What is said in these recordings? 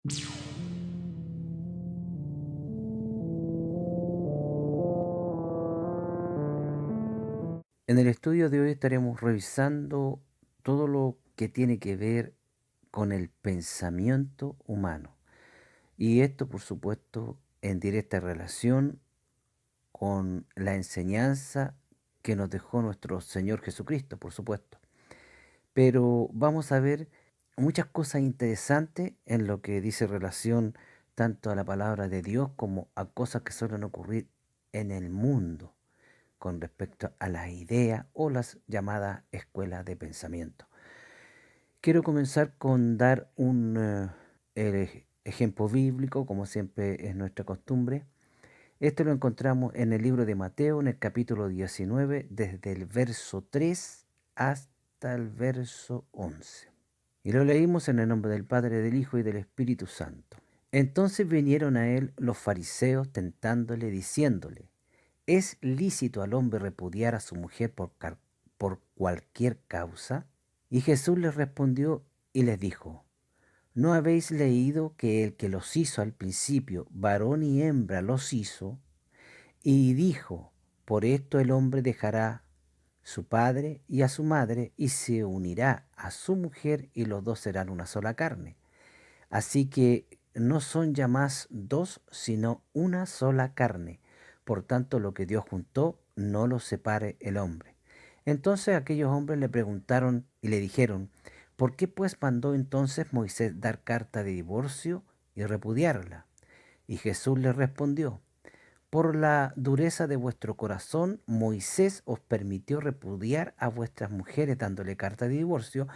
En el estudio de hoy estaremos revisando todo lo que tiene que ver con el pensamiento humano. Y esto, por supuesto, en directa relación con la enseñanza que nos dejó nuestro Señor Jesucristo, por supuesto. Pero vamos a ver muchas cosas interesantes en lo que dice relación tanto a la palabra de Dios como a cosas que suelen ocurrir en el mundo con respecto a las ideas o las llamadas escuelas de pensamiento. Quiero comenzar con dar un ejemplo bíblico, como siempre es nuestra costumbre. Este lo encontramos en el libro de Mateo, en el capítulo 19, desde el verso 3 hasta el verso 11. Y lo leímos en el nombre del Padre, del Hijo y del Espíritu Santo. Entonces vinieron a él los fariseos tentándole, diciéndole: ¿es lícito al hombre repudiar a su mujer por cualquier causa? Y Jesús les respondió y les dijo: ¿no habéis leído que el que los hizo al principio, varón y hembra los hizo? Y dijo: por esto el hombre dejará su padre y a su madre y se unirá a su mujer y los dos serán una sola carne. Así que no son ya más dos, sino una sola carne. Por tanto, lo que Dios juntó, no lo separe el hombre. Entonces aquellos hombres le preguntaron y le dijeron: ¿por qué pues mandó entonces Moisés dar carta de divorcio y repudiarla? Y Jesús les respondió: por la dureza de vuestro corazón, Moisés os permitió repudiar a vuestras mujeres dándole carta de divorcio,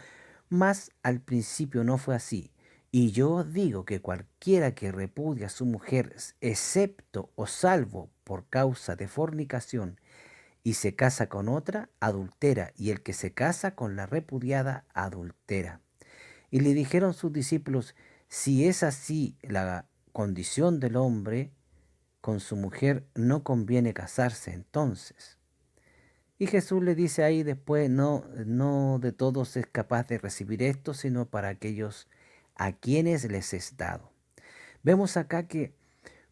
mas al principio no fue así. Y yo os digo que cualquiera que repudia a su mujer, excepto o salvo por causa de fornicación, y se casa con otra, adultera, y el que se casa con la repudiada, adultera. Y le dijeron sus discípulos: si es así la condición del hombre, con su mujer no conviene casarse entonces. Y Jesús le dice ahí después: no de todos es capaz de recibir esto, sino para aquellos a quienes les es dado. Vemos acá que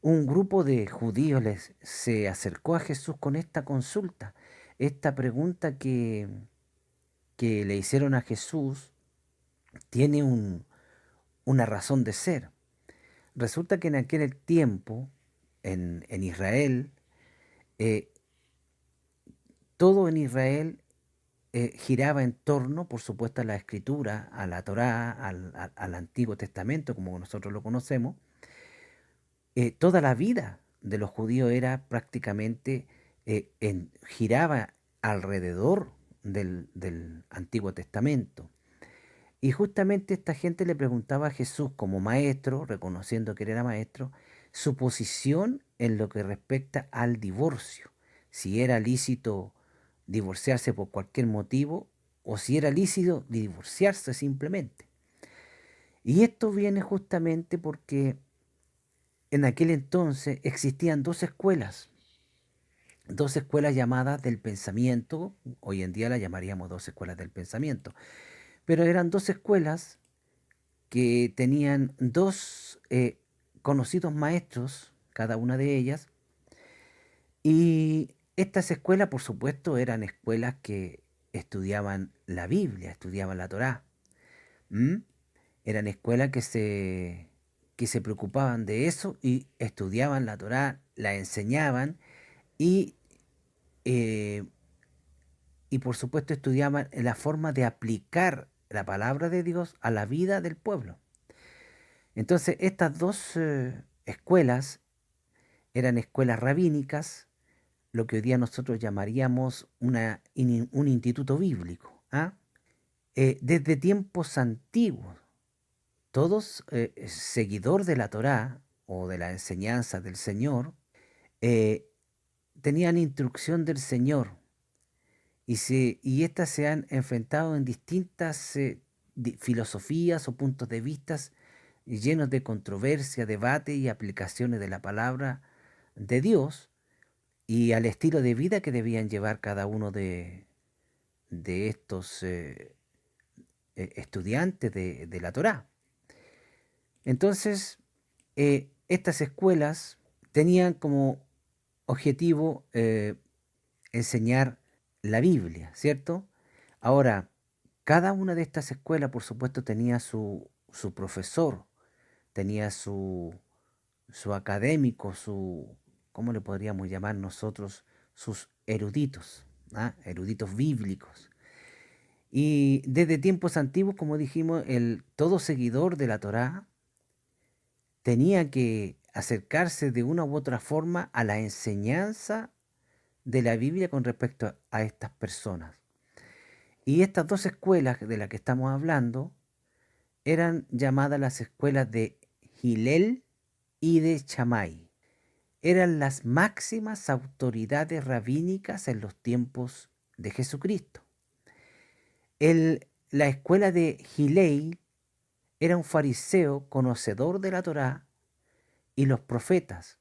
un grupo de judíos se acercó a Jesús con esta consulta, esta pregunta que le hicieron a Jesús tiene una razón de ser. Resulta que en aquel tiempo, en Israel, eh, todo en Israel giraba en torno, por supuesto, a la escritura, a la Torá, al Antiguo Testamento, como nosotros lo conocemos. Toda la vida de los judíos era prácticamente, giraba alrededor del Antiguo Testamento. Y justamente esta gente le preguntaba a Jesús como maestro, reconociendo que él era maestro, su posición en lo que respecta al divorcio, si era lícito divorciarse por cualquier motivo o si era lícito divorciarse simplemente. Y esto viene justamente porque en aquel entonces existían dos escuelas llamadas del pensamiento, hoy en día las llamaríamos dos escuelas del pensamiento, pero eran dos escuelas que tenían dos conocidos maestros, cada una de ellas, y estas escuelas, por supuesto, eran escuelas que estudiaban la Biblia, estudiaban la Torá. ¿M? Eran escuelas que se preocupaban de eso y estudiaban la Torá, la enseñaban y, eh, y por supuesto estudiaban la forma de aplicar la palabra de Dios a la vida del pueblo. Entonces, estas dos escuelas eran escuelas rabínicas, lo que hoy día nosotros llamaríamos un instituto bíblico. ¿Ah? Desde tiempos antiguos, todos seguidor de la Torá o de la enseñanza del Señor, eh, tenían instrucción del Señor y estas se han enfrentado en distintas filosofías o puntos de vista llenos de controversia, debate y aplicaciones de la palabra de Dios y al estilo de vida que debían llevar cada uno de estos estudiantes de la Torá. Entonces, estas escuelas tenían como objetivo enseñar la Biblia, ¿cierto? Ahora, cada una de estas escuelas, por supuesto, tenía su profesor, tenía su académico, ¿cómo le podríamos llamar nosotros? Sus eruditos, ¿ah? Eruditos bíblicos. Y desde tiempos antiguos, como dijimos, todo seguidor de la Torá tenía que acercarse de una u otra forma a la enseñanza de la Biblia con respecto a estas personas. Y estas dos escuelas de las que estamos hablando eran llamadas las escuelas de Hillel y de Shammai. Eran las máximas autoridades rabínicas en los tiempos de Jesucristo. La escuela de Hillel era un fariseo conocedor de la Torá y los profetas,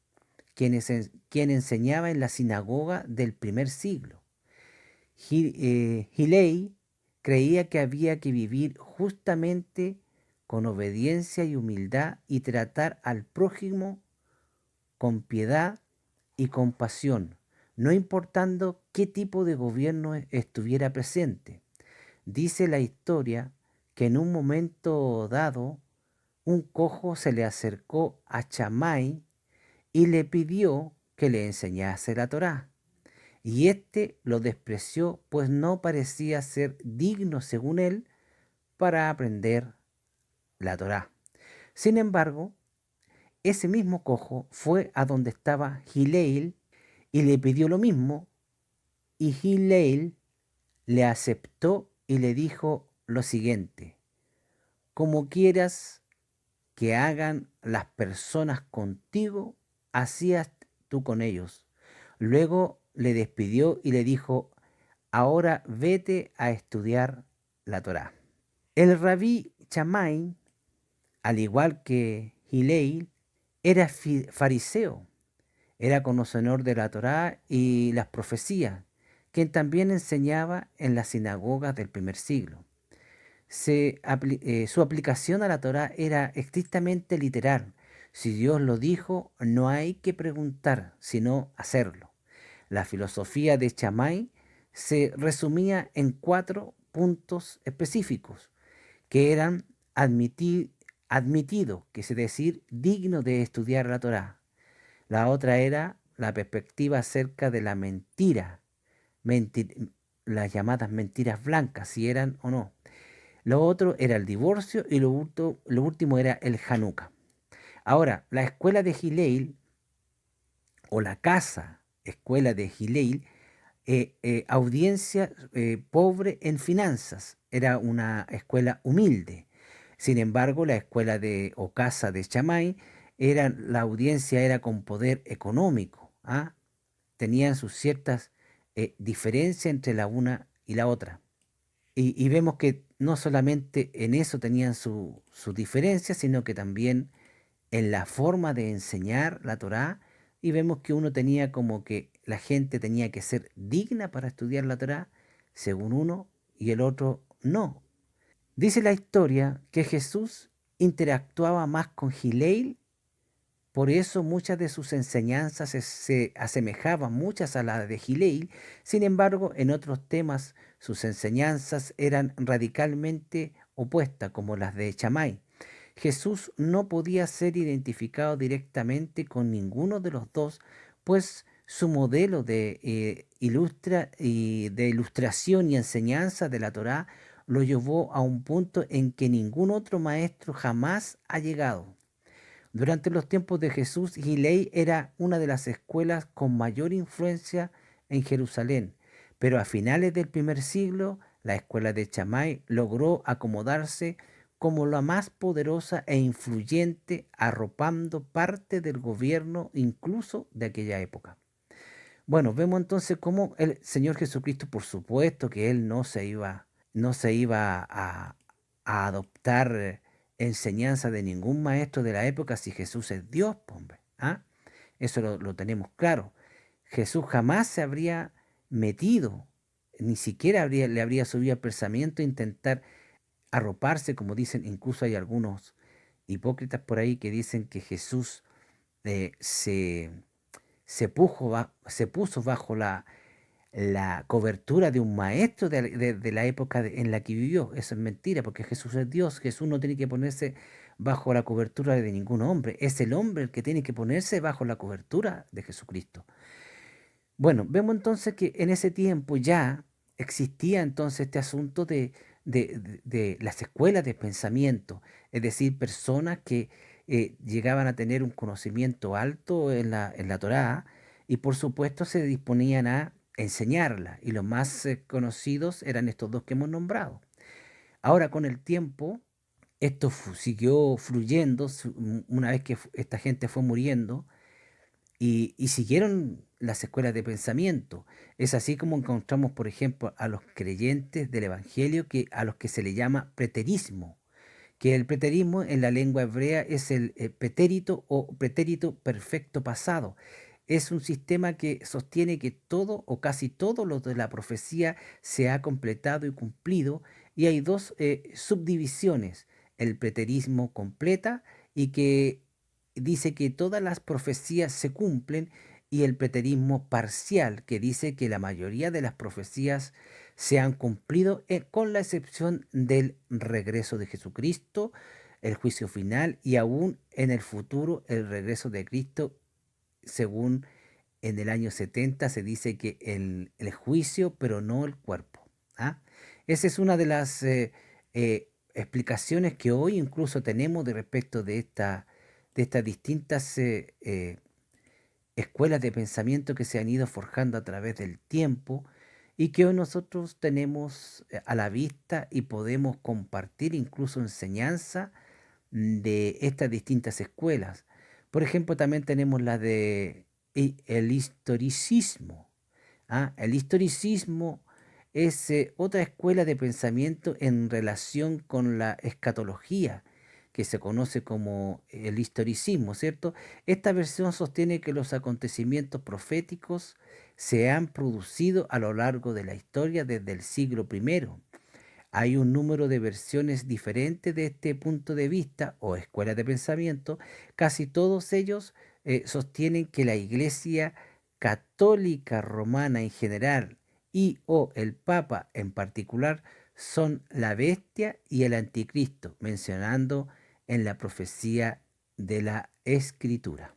quien enseñaba en la sinagoga del primer siglo. Hillel creía que había que vivir justamente con obediencia y humildad y tratar al prójimo con piedad y compasión, no importando qué tipo de gobierno estuviera presente. Dice la historia que en un momento dado un cojo se le acercó a Shammai y le pidió que le enseñase la Torá. Y éste lo despreció, pues no parecía ser digno, según él, para aprender la Torá. Sin embargo, ese mismo cojo fue a donde estaba Hillel y le pidió lo mismo, y Hillel le aceptó y le dijo lo siguiente: como quieras que hagan las personas contigo, así haz tú con ellos. Luego le despidió y le dijo: ahora vete a estudiar la Torá. El rabí Shammai, al igual que Hillel, era fariseo, era conocedor de la Torá y las profecías, quien también enseñaba en las sinagogas del primer siglo. Su aplicación a la Torá era estrictamente literal. Si Dios lo dijo, no hay que preguntar, sino hacerlo. La filosofía de Shammai se resumía en 4 puntos específicos, que eran admitido, que es decir, digno de estudiar la Torá. La otra era la perspectiva acerca de la mentira, las llamadas mentiras blancas, si eran o no. Lo otro era el divorcio y lo último era el Hanukkah. Ahora, la escuela de Hillel o la casa escuela de Hillel, audiencia pobre en finanzas, era una escuela humilde. Sin embargo, la escuela o casa de Shammai, la audiencia era con poder económico, ¿ah? Tenían sus ciertas diferencias entre la una y la otra. Y vemos que no solamente en eso tenían sus diferencias, sino que también en la forma de enseñar la Torá, y vemos que uno tenía como que la gente tenía que ser digna para estudiar la Torá, según uno, y el otro no. Dice la historia que Jesús interactuaba más con Hillel, por eso muchas de sus enseñanzas se asemejaban muchas a las de Hillel. Sin embargo, en otros temas sus enseñanzas eran radicalmente opuestas, como las de Shammai. Jesús no podía ser identificado directamente con ninguno de los dos, pues su modelo de ilustración y enseñanza de la Torá lo llevó a un punto en que ningún otro maestro jamás ha llegado. Durante los tiempos de Jesús, Hillel era una de las escuelas con mayor influencia en Jerusalén, pero a finales del primer siglo, la escuela de Shammai logró acomodarse como la más poderosa e influyente, arropando parte del gobierno incluso de aquella época. Bueno, vemos entonces cómo el Señor Jesucristo, por supuesto que Él no se iba a adoptar enseñanza de ningún maestro de la época si Jesús es Dios, po, hombre, ¿ah? Eso lo tenemos claro. Jesús jamás se habría metido, ni siquiera le habría subido al pensamiento intentar arroparse, como dicen, incluso hay algunos hipócritas por ahí que dicen que Jesús eh, se, se puso bajo la cobertura de un maestro de la época en la que vivió. Eso es mentira, porque Jesús es Dios. Jesús no tiene que ponerse bajo la cobertura de ningún hombre. Es el hombre el que tiene que ponerse bajo la cobertura de Jesucristo. Bueno, vemos entonces que en ese tiempo ya existía entonces este asunto de las escuelas de pensamiento, es decir, personas que llegaban a tener un conocimiento alto en la Torá y por supuesto se disponían a enseñarla y los más conocidos eran estos dos que hemos nombrado. Ahora con el tiempo esto siguió fluyendo, una vez que esta gente fue muriendo, y siguieron las escuelas de pensamiento. Es así como encontramos, por ejemplo, a los creyentes del Evangelio, que, a los que se le llama preterismo, que el preterismo en la lengua hebrea es el pretérito o pretérito perfecto pasado. Es un sistema que sostiene que todo o casi todo lo de la profecía se ha completado y cumplido, y hay dos subdivisiones: el preterismo completa, y que dice que todas las profecías se cumplen, y el preterismo parcial, que dice que la mayoría de las profecías se han cumplido, con la excepción del regreso de Jesucristo, el juicio final y aún en el futuro el regreso de Cristo, según en el año 70 se dice que el juicio, pero no el cuerpo. ¿Ah? Esa es una de las explicaciones que hoy incluso tenemos de respecto de estas distintas escuelas de pensamiento que se han ido forjando a través del tiempo y que hoy nosotros tenemos a la vista y podemos compartir incluso enseñanza de estas distintas escuelas. Por ejemplo, también tenemos la de el historicismo. ¿Ah? El historicismo es otra escuela de pensamiento en relación con la escatología, que se conoce como el historicismo, ¿cierto? Esta versión sostiene que los acontecimientos proféticos se han producido a lo largo de la historia desde el siglo primero. Hay un número de versiones diferentes de este punto de vista o escuela de pensamiento. Casi todos ellos sostienen que la Iglesia católica romana en general y o el Papa en particular son la bestia y el anticristo, mencionando en la profecía de la Escritura.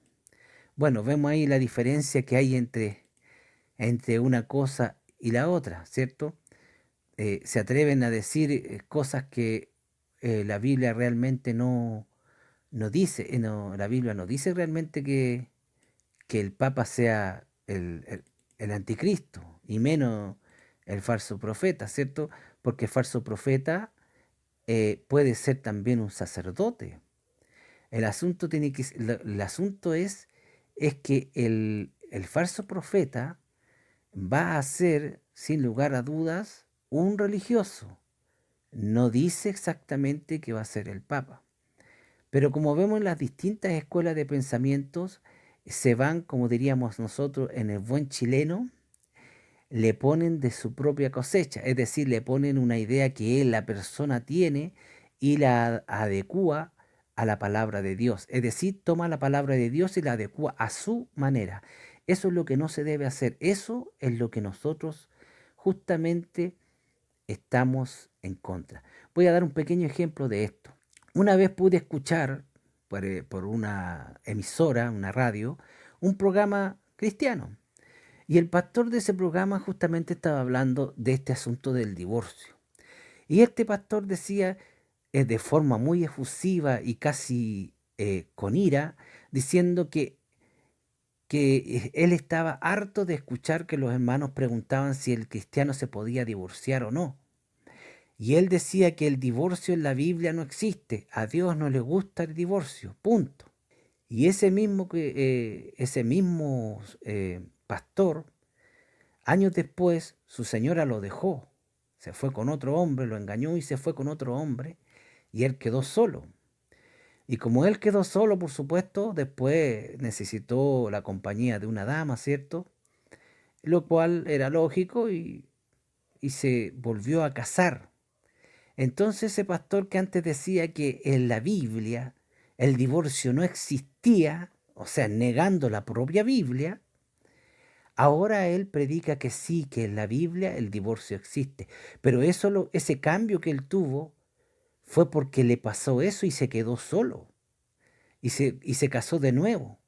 Bueno, vemos ahí la diferencia que hay entre una cosa y la otra, ¿cierto? Se atreven a decir cosas que la Biblia realmente no dice. La Biblia no dice realmente que el Papa sea el anticristo, y menos el falso profeta, ¿cierto? Porque el falso profeta puede ser también un sacerdote. El asunto, el asunto es que el falso profeta va a ser, sin lugar a dudas, un religioso. No dice exactamente que va a ser el Papa. Pero como vemos en las distintas escuelas de pensamientos, se van, como diríamos nosotros en el buen chileno, le ponen de su propia cosecha, es decir, le ponen una idea que la persona tiene y la adecúa a la palabra de Dios. Es decir, toma la palabra de Dios y la adecúa a su manera. Eso es lo que no se debe hacer. Eso es lo que nosotros justamente estamos en contra. Voy a dar un pequeño ejemplo de esto. Una vez pude escuchar por una emisora, una radio, un programa cristiano. Y el pastor de ese programa justamente estaba hablando de este asunto del divorcio. Y este pastor decía de forma muy efusiva y casi con ira, diciendo que él estaba harto de escuchar que los hermanos preguntaban si el cristiano se podía divorciar o no. Y él decía que el divorcio en la Biblia no existe, a Dios no le gusta el divorcio, punto. Y ese mismo pastor, años después, su señora lo dejó, se fue con otro hombre, lo engañó y se fue con otro hombre, y él quedó solo. Y como él quedó solo, por supuesto, después necesitó la compañía de una dama, ¿cierto? Lo cual era lógico, y se volvió a casar. Entonces ese pastor que antes decía que en la Biblia el divorcio no existía, o sea, negando la propia Biblia, ahora él predica que sí, que en la Biblia el divorcio existe. Pero ese cambio que él tuvo fue porque le pasó eso y se quedó solo y se casó de nuevo.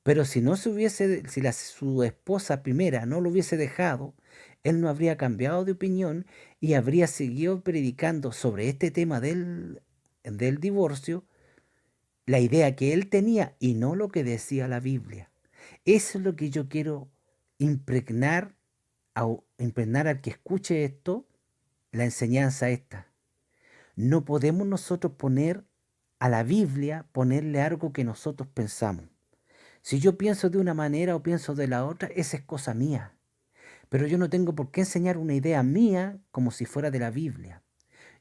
Pero si no se hubiese, si su esposa primera no lo hubiese dejado, él no habría cambiado de opinión y habría seguido predicando sobre este tema del divorcio, la idea que él tenía y no lo que decía la Biblia. Eso es lo que yo quiero impregnar, impregnar al que escuche esto, la enseñanza esta. No podemos nosotros poner a la Biblia, ponerle algo que nosotros pensamos. Si yo pienso de una manera o pienso de la otra, esa es cosa mía. Pero yo no tengo por qué enseñar una idea mía como si fuera de la Biblia.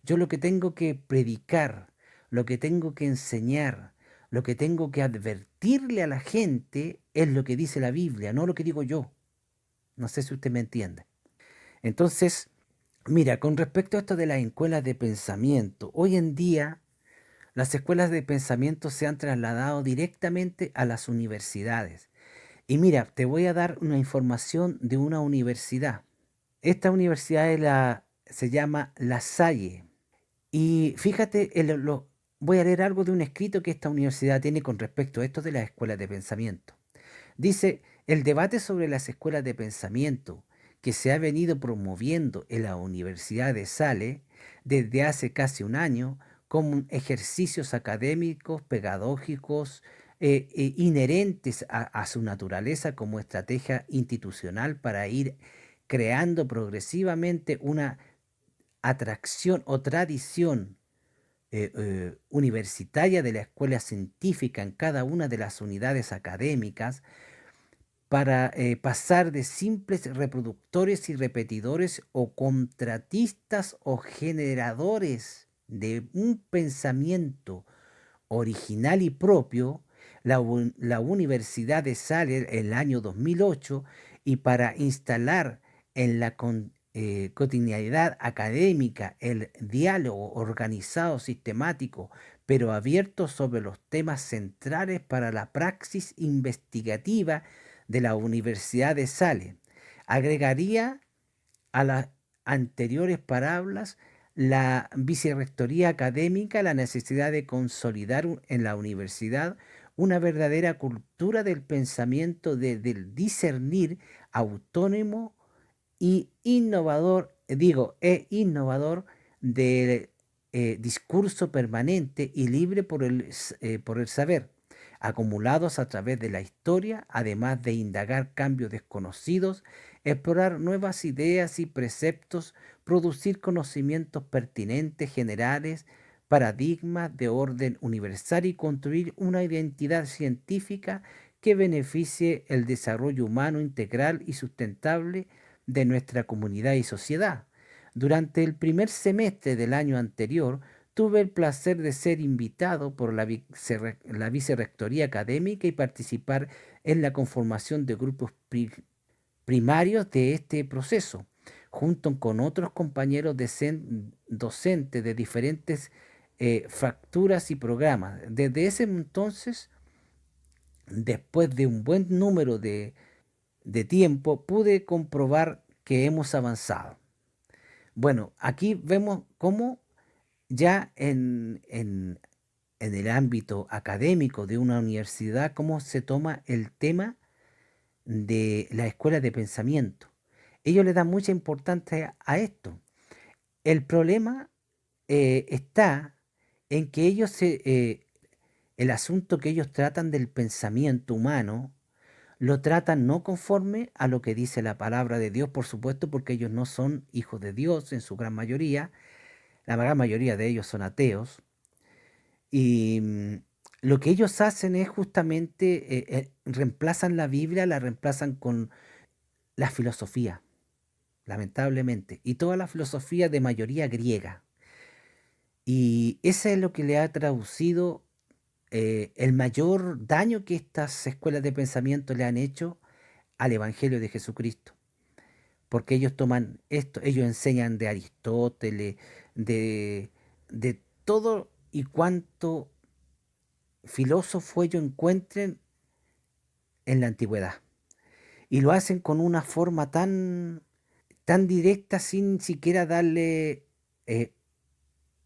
Yo lo que tengo que predicar, lo que tengo que enseñar, lo que tengo que advertirle a la gente es lo que dice la Biblia, no lo que digo yo. No sé si usted me entiende. Entonces, mira, con respecto a esto de las escuelas de pensamiento, hoy en día las escuelas de pensamiento se han trasladado directamente a las universidades. Y mira, te voy a dar una información de una universidad. Esta universidad se llama La Salle. Y fíjate, voy a leer algo de un escrito que esta universidad tiene con respecto a esto de las escuelas de pensamiento. Dice, el debate sobre las escuelas de pensamiento que se ha venido promoviendo en la Universidad de Sale desde hace casi un año como ejercicios académicos, pedagógicos, inherentes a su naturaleza como estrategia institucional para ir creando progresivamente una atracción o tradición universitaria de la escuela científica en cada una de las unidades académicas para pasar de simples reproductores y repetidores o contratistas o generadores de un pensamiento original y propio, la Universidad de Sale el año 2008 y para instalar en la cotidianidad académica el diálogo organizado, sistemático, pero abierto sobre los temas centrales para la praxis investigativa de la Universidad de Sale. Agregaría a las anteriores palabras la vicerrectoría académica, la necesidad de consolidar en la universidad una verdadera cultura del pensamiento, del discernir autónomo y innovador, innovador del discurso permanente y libre por el saber, acumulados a través de la historia, además de indagar cambios desconocidos, explorar nuevas ideas y preceptos, producir conocimientos pertinentes, generales, paradigmas de orden universal y construir una identidad científica que beneficie el desarrollo humano integral y sustentable de nuestra comunidad y sociedad. Durante el primer semestre del año anterior, tuve el placer de ser invitado por la vicerrectoría académica y participar en la conformación de grupos primarios de este proceso, junto con otros compañeros docentes de diferentes facturas y programas. Desde ese entonces, después de un buen número de tiempo, pude comprobar que hemos avanzado. Bueno, aquí vemos cómo ya en el ámbito académico de una universidad, cómo se toma el tema de la escuela de pensamiento. Ellos le dan mucha importancia a esto. El problema está en que el asunto que ellos tratan del pensamiento humano, lo tratan no conforme a lo que dice la palabra de Dios, por supuesto, porque ellos no son hijos de Dios en su gran mayoría. La gran mayoría de ellos son ateos. Y lo que ellos hacen es justamente reemplazan la Biblia, la reemplazan con la filosofía, lamentablemente, y toda la filosofía de mayoría griega. Y ese es lo que le ha traducido el mayor daño que estas escuelas de pensamiento le han hecho al Evangelio de Jesucristo. Porque ellos toman esto, ellos enseñan de Aristóteles, de todo y cuanto filósofo ellos encuentren en la antigüedad. Y lo hacen con una forma tan directa sin siquiera darle eh,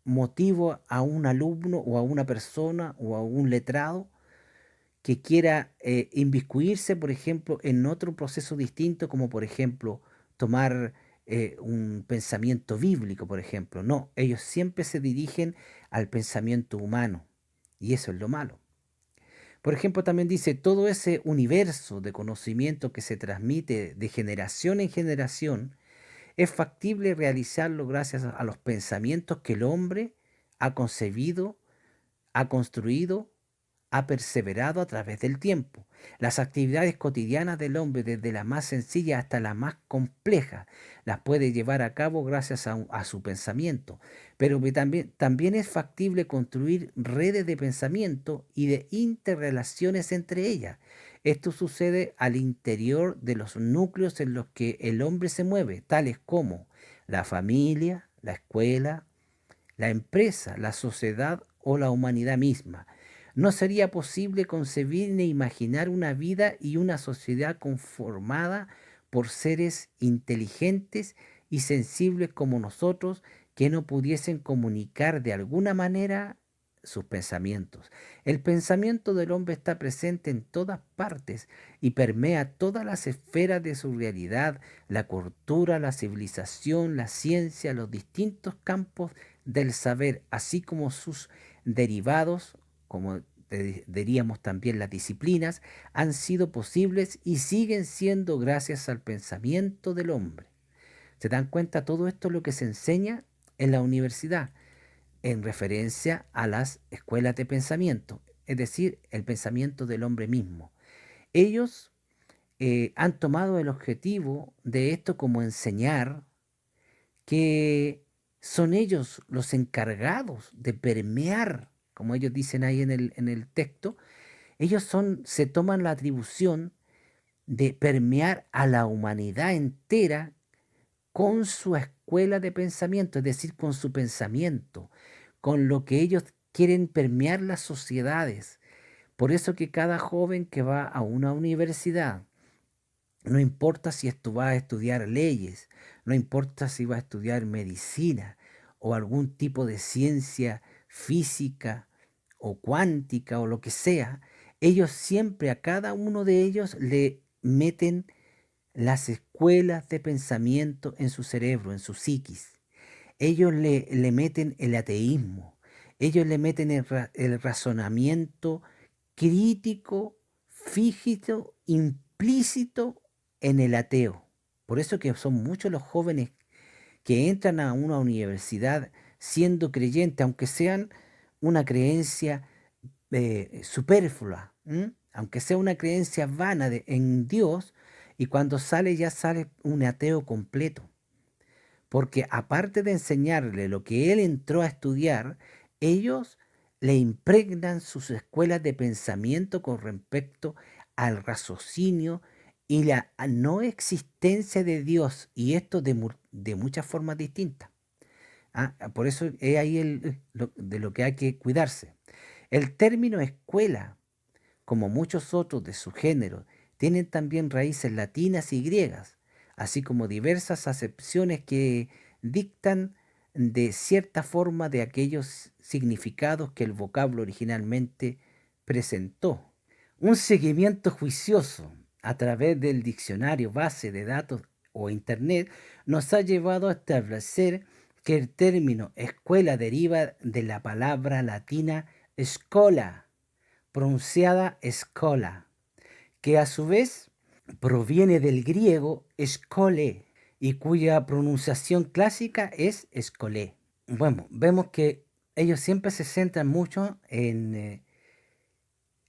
motivo a un alumno o a una persona o a un letrado que quiera inmiscuirse, por ejemplo, en otro proceso distinto, como por ejemplo tomar un pensamiento bíblico, por ejemplo. No, ellos siempre se dirigen al pensamiento humano y eso es lo malo. Por ejemplo, también dice, todo ese universo de conocimiento que se transmite de generación en generación, es factible realizarlo gracias a los pensamientos que el hombre ha concebido, ha construido, ha perseverado a través del tiempo. Las actividades cotidianas del hombre, desde las más sencillas hasta las más complejas, las puede llevar a cabo gracias a su pensamiento. Pero que también es factible construir redes de pensamiento y de interrelaciones entre ellas. Esto sucede al interior de los núcleos en los que el hombre se mueve, tales como la familia, la escuela, la empresa, la sociedad o la humanidad misma. No sería posible concebir ni imaginar una vida y una sociedad conformada por seres inteligentes y sensibles como nosotros que no pudiesen comunicar de alguna manera sus pensamientos. El pensamiento del hombre está presente en todas partes y permea todas las esferas de su realidad, la cultura, la civilización, la ciencia, los distintos campos del saber, así como sus derivados, como diríamos también las disciplinas, han sido posibles y siguen siendo gracias al pensamiento del hombre. ¿Se dan cuenta? Todo esto es lo que se enseña en la universidad, en referencia a las escuelas de pensamiento, es decir, el pensamiento del hombre mismo. Ellos han tomado el objetivo de esto como enseñar que son ellos los encargados de permear, como ellos dicen ahí en el texto, se toman la atribución de permear a la humanidad entera con su escuela de pensamiento, es decir, con su pensamiento, con lo que ellos quieren permear las sociedades. Por eso que cada joven que va a una universidad, no importa si esto va a estudiar leyes, no importa si va a estudiar medicina o algún tipo de ciencia física o cuántica o lo que sea, ellos siempre a cada uno de ellos le meten las escuelas de pensamiento en su cerebro, en su psiquis. Ellos le meten el ateísmo, ellos le meten el razonamiento crítico, físico, implícito en el ateo. Por eso que son muchos los jóvenes que entran a una universidad siendo creyentes, aunque sean una creencia superflua, aunque sea una creencia vana en Dios, y cuando sale ya sale un ateo completo. Porque aparte de enseñarle lo que él entró a estudiar, ellos le impregnan sus escuelas de pensamiento con respecto al raciocinio y la no existencia de Dios, y esto de muchas formas distintas. Por eso es ahí de lo que hay que cuidarse. El término escuela, como muchos otros de su género, tienen también raíces latinas y griegas, así como diversas acepciones que dictan de cierta forma de aquellos significados que el vocablo originalmente presentó. Un seguimiento juicioso a través del diccionario base de datos o Internet nos ha llevado a establecer que el término escuela deriva de la palabra latina schola, pronunciada escola, que a su vez proviene del griego skole y cuya pronunciación clásica es escolé. Bueno, vemos que ellos siempre se centran mucho en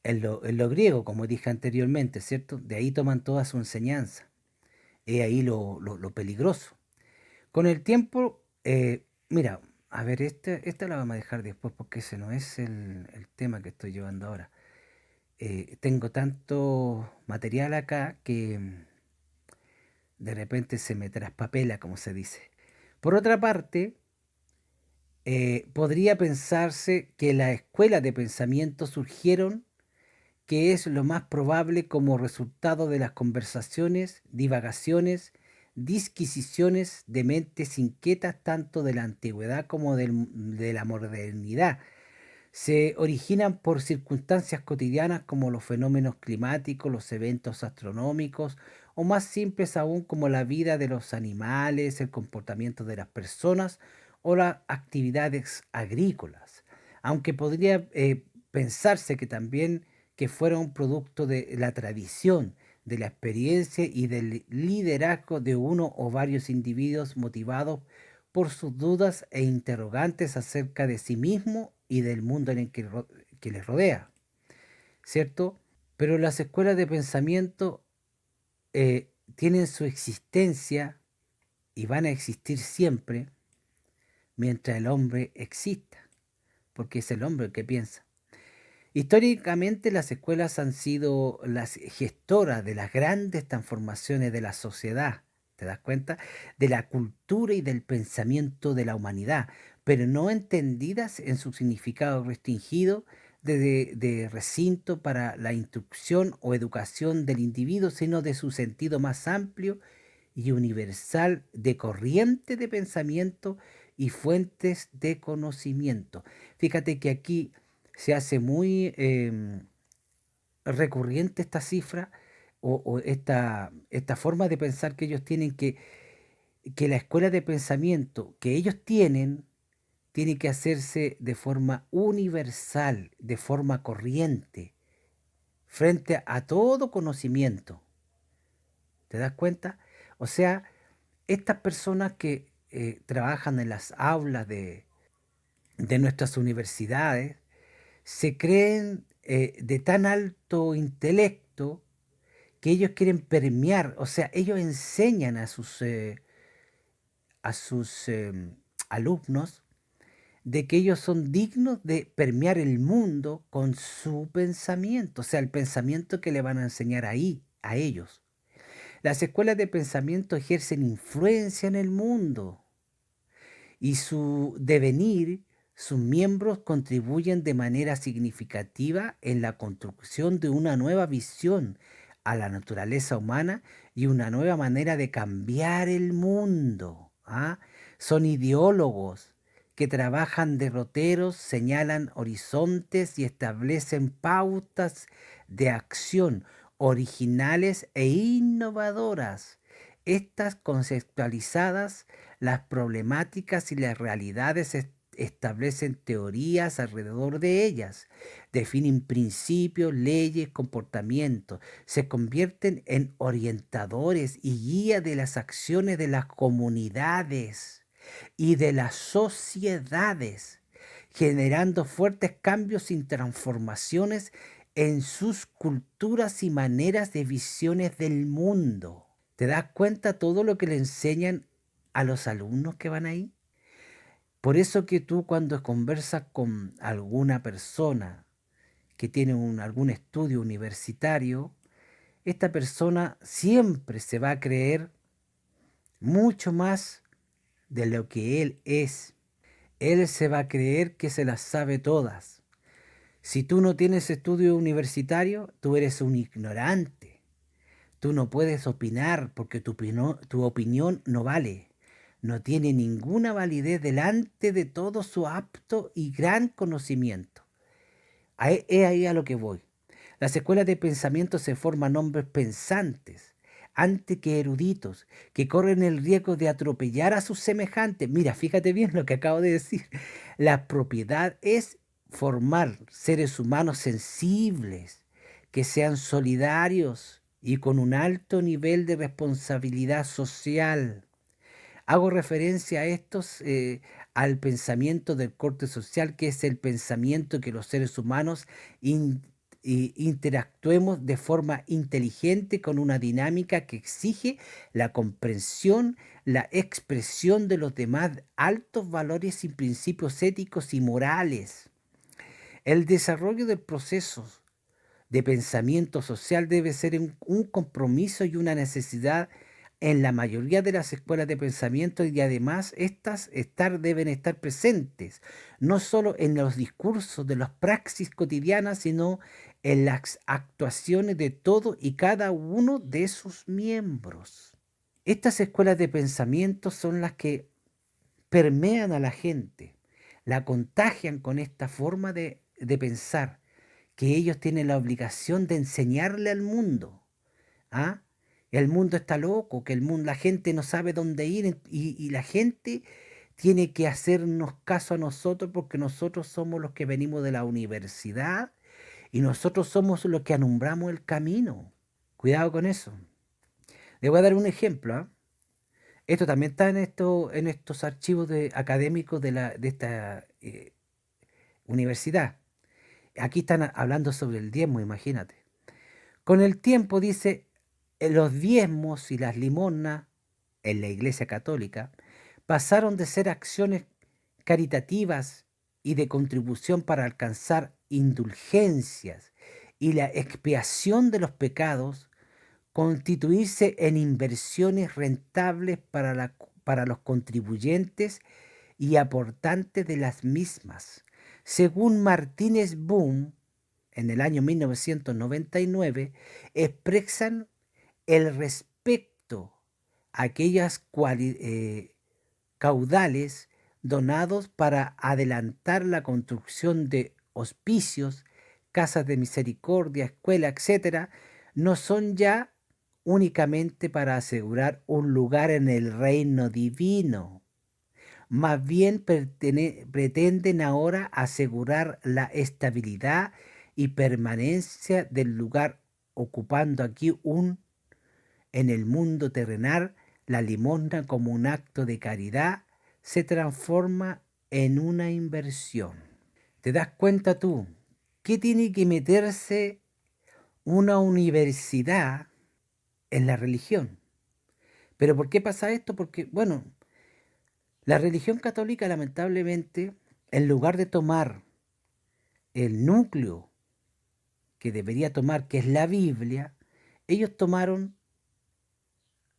lo griego, como dije anteriormente, ¿cierto? De ahí toman toda su enseñanza. Es ahí lo peligroso. Con el tiempo, mira, a ver, esta la vamos a dejar después porque ese no es el tema que estoy llevando ahora. Tengo tanto material acá que de repente se me traspapela, como se dice. Por otra parte, podría pensarse que las escuelas de pensamiento surgieron, que es lo más probable como resultado de las conversaciones, divagaciones, disquisiciones de mentes inquietas tanto de la antigüedad como de la modernidad. Se originan por circunstancias cotidianas como los fenómenos climáticos, los eventos astronómicos o más simples aún como la vida de los animales, el comportamiento de las personas o las actividades agrícolas. Aunque podría pensarse que también que fuera un producto de la tradición, de la experiencia y del liderazgo de uno o varios individuos motivados por sus dudas e interrogantes acerca de sí mismo y del mundo en el que les rodea, ¿cierto? Pero las escuelas de pensamiento tienen su existencia y van a existir siempre mientras el hombre exista, porque es el hombre el que piensa. Históricamente las escuelas han sido las gestoras de las grandes transformaciones de la sociedad, ¿te das cuenta? De la cultura y del pensamiento de la humanidad, pero no entendidas en su significado restringido de recinto para la instrucción o educación del individuo, sino de su sentido más amplio y universal de corriente de pensamiento y fuentes de conocimiento. Fíjate que aquí se hace muy recurrente esta cifra o esta forma de pensar que ellos tienen que la escuela de pensamiento que ellos tienen tiene que hacerse de forma universal, de forma corriente, frente a todo conocimiento. ¿Te das cuenta? O sea, estas personas que trabajan en las aulas de nuestras universidades se creen de tan alto intelecto que ellos quieren permear, o sea, ellos enseñan a sus alumnos de que ellos son dignos de permear el mundo con su pensamiento, o sea, el pensamiento que le van a enseñar ahí, a ellos. Las escuelas de pensamiento ejercen influencia en el mundo y su devenir, sus miembros contribuyen de manera significativa en la construcción de una nueva visión a la naturaleza humana y una nueva manera de cambiar el mundo. ¿Ah? Son ideólogos que trabajan derroteros, señalan horizontes y establecen pautas de acción originales e innovadoras. Estas conceptualizadas las problemáticas y las realidades establecen teorías alrededor de ellas, definen principios, leyes, comportamientos, se convierten en orientadores y guías de las acciones de las comunidades y de las sociedades, generando fuertes cambios y transformaciones en sus culturas y maneras de visiones del mundo. ¿Te das cuenta todo lo que le enseñan a los alumnos que van ahí? Por eso que tú cuando conversas con alguna persona que tiene algún estudio universitario, esta persona siempre se va a creer mucho más de lo que él es. Él se va a creer que se las sabe todas. Si tú no tienes estudio universitario, tú eres un ignorante. Tú no puedes opinar porque tu opinión no vale. No tiene ninguna validez delante de todo su apto y gran conocimiento. Es ahí a lo que voy. Las escuelas de pensamiento se forman hombres pensantes, antes que eruditos, que corren el riesgo de atropellar a sus semejantes. Mira, fíjate bien lo que acabo de decir. La propiedad es formar seres humanos sensibles, que sean solidarios y con un alto nivel de responsabilidad social. Hago referencia a estos, al pensamiento del corte social, que es el pensamiento que los seres humanos in- interactuemos de forma inteligente con una dinámica que exige la comprensión, la expresión de los demás altos valores y principios éticos y morales. El desarrollo del proceso de pensamiento social debe ser un compromiso y una necesidad en la mayoría de las escuelas de pensamiento y además deben estar presentes, no solo en los discursos de las praxis cotidianas, sino en las actuaciones de todo y cada uno de sus miembros. Estas escuelas de pensamiento son las que permean a la gente, la contagian con esta forma de pensar, que ellos tienen la obligación de enseñarle al mundo. ¿Ah? El mundo está loco, que la gente no sabe dónde ir y la gente tiene que hacernos caso a nosotros porque nosotros somos los que venimos de la universidad y nosotros somos los que alumbramos el camino. Cuidado con eso. Le voy a dar un ejemplo. ¿Ah? Esto también está en estos archivos académicos de esta universidad. Aquí están hablando sobre el diezmo, imagínate. Con el tiempo, dice, los diezmos y las limosnas en la Iglesia Católica pasaron de ser acciones caritativas y de contribución para alcanzar indulgencias y la expiación de los pecados, constituirse en inversiones rentables para los contribuyentes y aportantes de las mismas. Según Martínez Boom, en el año 1999, expresan el respeto a aquellas caudales donados para adelantar la construcción de hospicios, casas de misericordia, escuela, etcétera, no son ya únicamente para asegurar un lugar en el reino divino. Más bien pretenden ahora asegurar la estabilidad y permanencia del lugar, ocupando aquí en el mundo terrenal. La limosna, como un acto de caridad, se transforma en una inversión. ¿Te das cuenta tú? ¿Qué tiene que meterse una universidad en la religión? ¿Pero por qué pasa esto? Porque, bueno, la religión católica, lamentablemente, en lugar de tomar el núcleo que debería tomar, que es la Biblia, ellos tomaron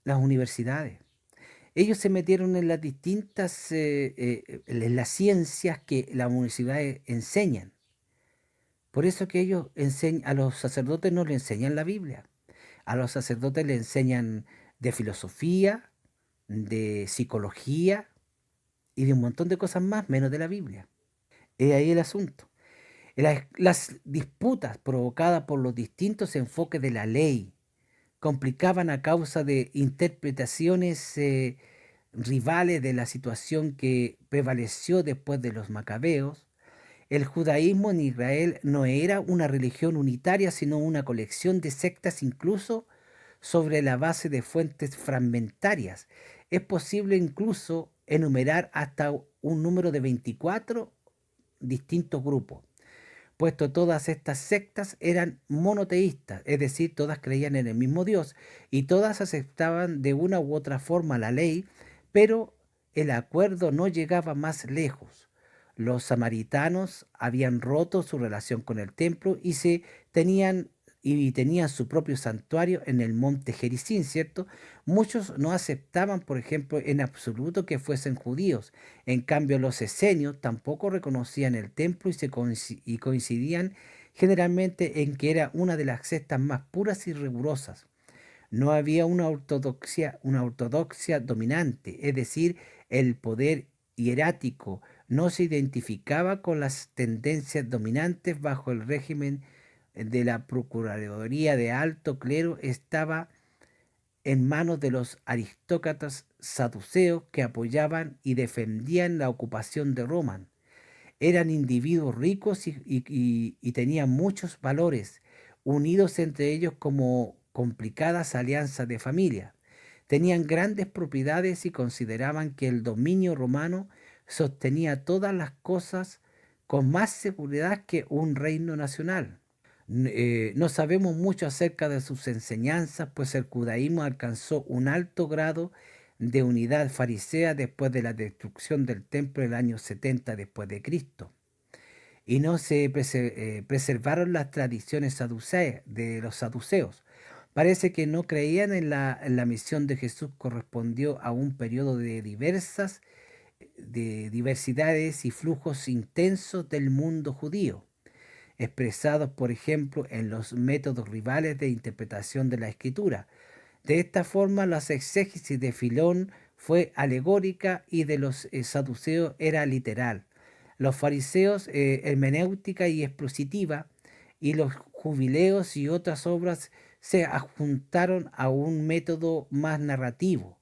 las universidades. Ellos se metieron en las distintas, en las ciencias que las universidades enseñan. Por eso que ellos a los sacerdotes no le enseñan la Biblia. A los sacerdotes le enseñan de filosofía, de psicología y de un montón de cosas más, menos de la Biblia. Es ahí el asunto. Las disputas provocadas por los distintos enfoques de la ley complicaban a causa de interpretaciones rivales de la situación que prevaleció después de los macabeos. El judaísmo en Israel no era una religión unitaria, sino una colección de sectas, incluso sobre la base de fuentes fragmentarias. Es posible incluso enumerar hasta un número de 24 distintos grupos, puesto todas estas sectas eran monoteístas, es decir, todas creían en el mismo Dios y todas aceptaban de una u otra forma la ley, pero el acuerdo no llegaba más lejos. Los samaritanos habían roto su relación con el templo y tenían su propio santuario en el monte Gerizim, ¿cierto? Muchos no aceptaban, por ejemplo, en absoluto que fuesen judíos. En cambio, los esenios tampoco reconocían el templo y coincidían generalmente en que era una de las sectas más puras y rigurosas. No había una ortodoxia dominante, es decir, el poder hierático no se identificaba con las tendencias dominantes bajo el régimen de la Procuraduría de Alto Clero. Estaba en manos de los aristócratas saduceos que apoyaban y defendían la ocupación de Roma. Eran individuos ricos y tenían muchos valores, unidos entre ellos como complicadas alianzas de familia. Tenían grandes propiedades y consideraban que el dominio romano sostenía todas las cosas con más seguridad que un reino nacional. No sabemos mucho acerca de sus enseñanzas, pues el judaísmo alcanzó un alto grado de unidad farisea después de la destrucción del templo en el año 70 después de Cristo. Y no se preservaron las tradiciones de los saduceos. Parece que no creían en la misión de Jesús. Correspondió a un periodo de diversidades y flujos intensos del mundo judío, expresados, por ejemplo, en los métodos rivales de interpretación de la escritura. De esta forma, la exégesis de Filón fue alegórica y de los saduceos era literal. Los fariseos hermenéutica y expositiva, y los jubileos y otras obras se adjuntaron a un método más narrativo.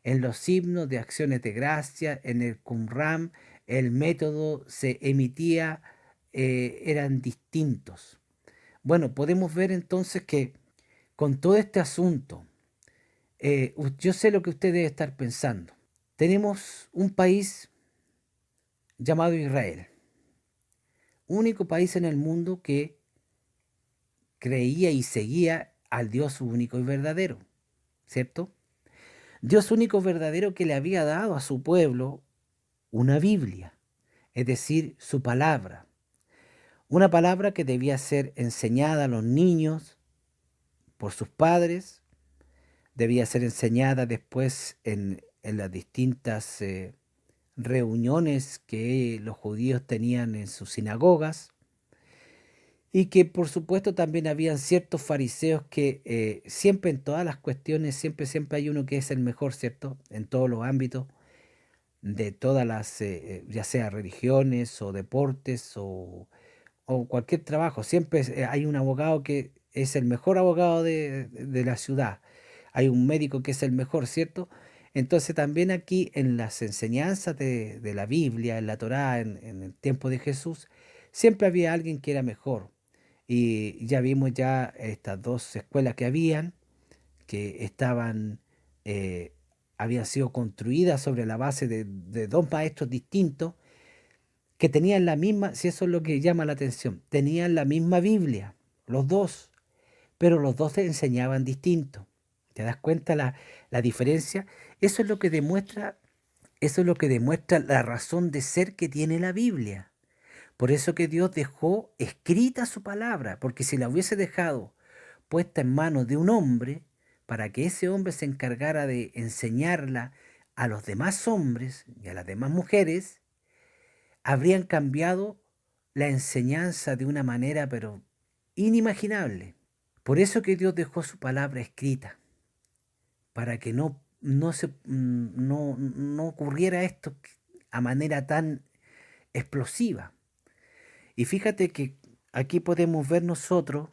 En los himnos de acciones de gracia, en el Qumran, el método se emitía, eran distintos. Bueno, podemos ver entonces que con todo este asunto, yo sé lo que usted debe estar pensando. Tenemos un país llamado Israel, único país en el mundo que creía y seguía al Dios único y verdadero, ¿cierto? Dios único y verdadero que le había dado a su pueblo una Biblia, es decir, su palabra. Una palabra que debía ser enseñada a los niños por sus padres, debía ser enseñada después en las distintas reuniones que los judíos tenían en sus sinagogas, y que por supuesto también habían ciertos fariseos que siempre en todas las cuestiones, siempre hay uno que es el mejor, ¿cierto? En todos los ámbitos de todas las, ya sea religiones o deportes o cualquier trabajo, siempre hay un abogado que es el mejor abogado de la ciudad, hay un médico que es el mejor, ¿cierto? Entonces también aquí en las enseñanzas de la Biblia, en la Torá, en el tiempo de Jesús, siempre había alguien que era mejor. Y ya vimos ya estas dos escuelas que habían, que estaban, eh, habían sido construidas sobre la base de dos maestros distintos, que tenían la misma, si eso es lo que llama la atención, tenían la misma Biblia, los dos, pero los dos te enseñaban distinto. ¿Te das cuenta la diferencia? Eso es lo que demuestra, eso es lo que demuestra la razón de ser que tiene la Biblia. Por eso que Dios dejó escrita su palabra, porque si la hubiese dejado puesta en manos de un hombre, para que ese hombre se encargara de enseñarla a los demás hombres y a las demás mujeres, habrían cambiado la enseñanza de una manera pero inimaginable. Por eso que Dios dejó su palabra escrita, para que no ocurriera esto a manera tan explosiva. Y fíjate que aquí podemos ver nosotros,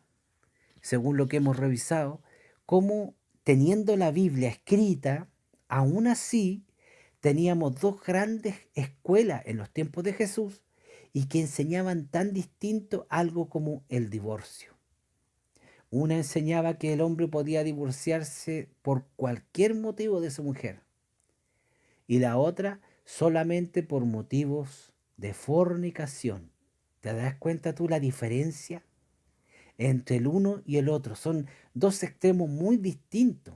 según lo que hemos revisado, cómo teniendo la Biblia escrita, aún así teníamos dos grandes escuelas en los tiempos de Jesús y que enseñaban tan distinto algo como el divorcio. Una enseñaba que el hombre podía divorciarse por cualquier motivo de su mujer y la otra solamente por motivos de fornicación. ¿Te das cuenta tú la diferencia entre el uno y el otro? Son dos extremos muy distintos.